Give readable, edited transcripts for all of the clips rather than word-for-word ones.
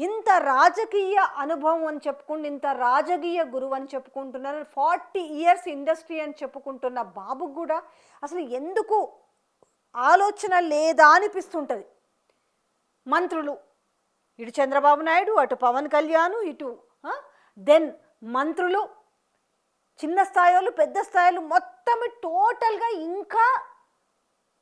ఇంత రాజకీయ అనుభవం అని చెప్పుకుంటూ ఇంత రాజకీయ గురువు అని చెప్పుకుంటున్నారు. 40 ఇయర్స్ ఇండస్ట్రీ అని చెప్పుకుంటున్న బాబుకు కూడా అసలు ఎందుకు ఆలోచన లేదా అనిపిస్తుంటుంది. మంత్రులు ఇటు చంద్రబాబు నాయుడు, అటు పవన్ కళ్యాణ్, ఇటు దెన్ మంత్రులు, చిన్న స్థాయిలు, పెద్ద స్థాయిలు, మొత్తం టోటల్గా ఇంకా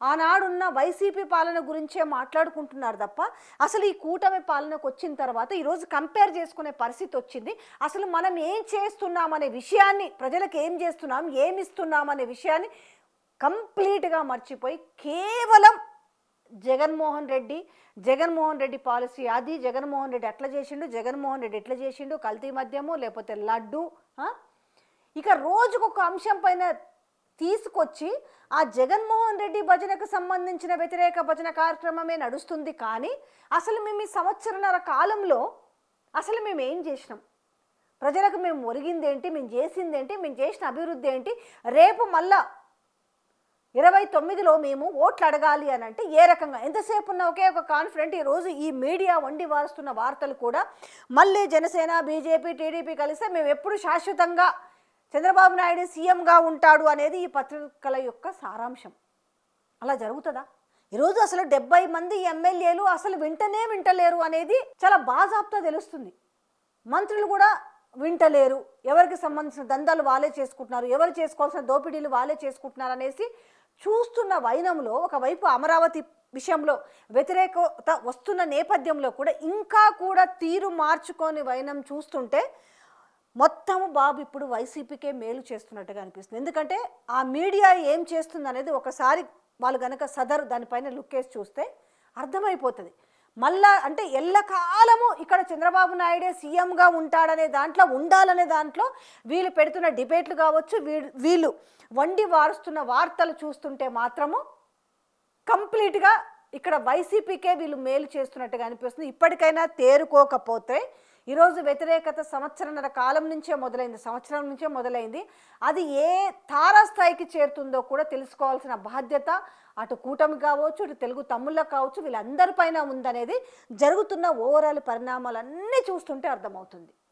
ఆనాడున్న వైసీపీ పాలన గురించే మాట్లాడుకుంటున్నారు తప్ప అసలు ఈ కూటమి పాలనకు వచ్చిన తర్వాత ఈరోజు కంపేర్ చేసుకునే పరిస్థితి వచ్చింది. అసలు మనం ఏం చేస్తున్నామనే విషయాన్ని, ప్రజలకు ఏం చేస్తున్నాం, ఏమి ఇస్తున్నాం అనే విషయాన్ని కంప్లీట్గా మర్చిపోయి కేవలం జగన్మోహన్ రెడ్డి పాలసీ అది, జగన్మోహన్ రెడ్డి అట్లా చేసిండు, జగన్మోహన్ రెడ్డి ఎట్లా చేసిండు, కల్తీ మద్యము లేకపోతే లడ్డు, ఇక రోజుకొక అంశం పైన తీసుకొచ్చి ఆ జగన్మోహన్ రెడ్డి భజనకు సంబంధించిన వ్యతిరేక భజన కార్యక్రమమే నడుస్తుంది. కానీ అసలు మేము ఈ సంవత్సరన్నర కాలంలో అసలు మేము ఏం చేసినాం, ప్రజలకు మేము ఒరిగిందేంటి, మేము చేసిందేంటి, మేము చేసిన అభివృద్ధి ఏంటి, రేపు మళ్ళా 29లో మేము ఓట్లు అడగాలి అని అంటే ఏ రకంగా, ఎంతసేపు ఉన్న ఒకే ఒక కాన్ఫిడెంట్. ఈరోజు ఈ మీడియా వండి వారుస్తున్న వార్తలు కూడా మళ్ళీ జనసేన, బీజేపీ, టీడీపీ కలిస్తే మేము ఎప్పుడు శాశ్వతంగా చంద్రబాబు నాయుడు సీఎంగా ఉంటాడు అనేది ఈ పత్రికల యొక్క సారాంశం. అలా జరుగుతుందా? ఈరోజు అసలు 70 మంది ఎమ్మెల్యేలు అసలు వింటలేరు అనేది చాలా బాజాబ్తా తెలుస్తుంది. మంత్రులు కూడా వింటలేరు, ఎవరికి సంబంధించిన దందాలు వాళ్ళే చేసుకుంటున్నారు, ఎవరు చేసుకోవాల్సిన దోపిడీలు వాళ్ళే చేసుకుంటున్నారు అనేసి చూస్తున్న వైనంలో ఒకవైపు అమరావతి విషయంలో వ్యతిరేకత వస్తున్న నేపథ్యంలో కూడా ఇంకా కూడా తీరు మార్చుకొని వైనం చూస్తుంటే మొత్తం బాబు ఇప్పుడు వైసీపీకే మేలు చేస్తున్నట్టుగా అనిపిస్తుంది. ఎందుకంటే ఆ మీడియా ఏం చేస్తుంది అనేది ఒకసారి వాళ్ళు కనుక దానిపైన లుక్ వేసి చూస్తే అర్థమైపోతుంది. మళ్ళా అంటే ఎల్లకాలము ఇక్కడ చంద్రబాబు నాయుడే సీఎంగా ఉంటాడనే దాంట్లో, ఉండాలనే దాంట్లో వీళ్ళు పెడుతున్న డిబేట్లు కావచ్చు, వీళ్ళు వండి వారుస్తున్న వార్తలు చూస్తుంటే మాత్రము కంప్లీట్గా ఇక్కడ వైసీపీకే వీళ్ళు మేలు చేస్తున్నట్టుగా అనిపిస్తుంది. ఇప్పటికైనా తేరుకోకపోతే ఈరోజు వ్యతిరేకత సంవత్సరం నుంచే మొదలైంది. అది ఏ తారాస్థాయికి చేరుతుందో కూడా తెలుసుకోవాల్సిన బాధ్యత అటు కూటమి కావచ్చు, ఇటు తెలుగు తమ్ముళ్ళకు కావచ్చు, వీళ్ళందరిపైన ఉందనేది జరుగుతున్న ఓవరాల్ పరిణామాలన్నీ చూస్తుంటే అర్థమవుతుంది.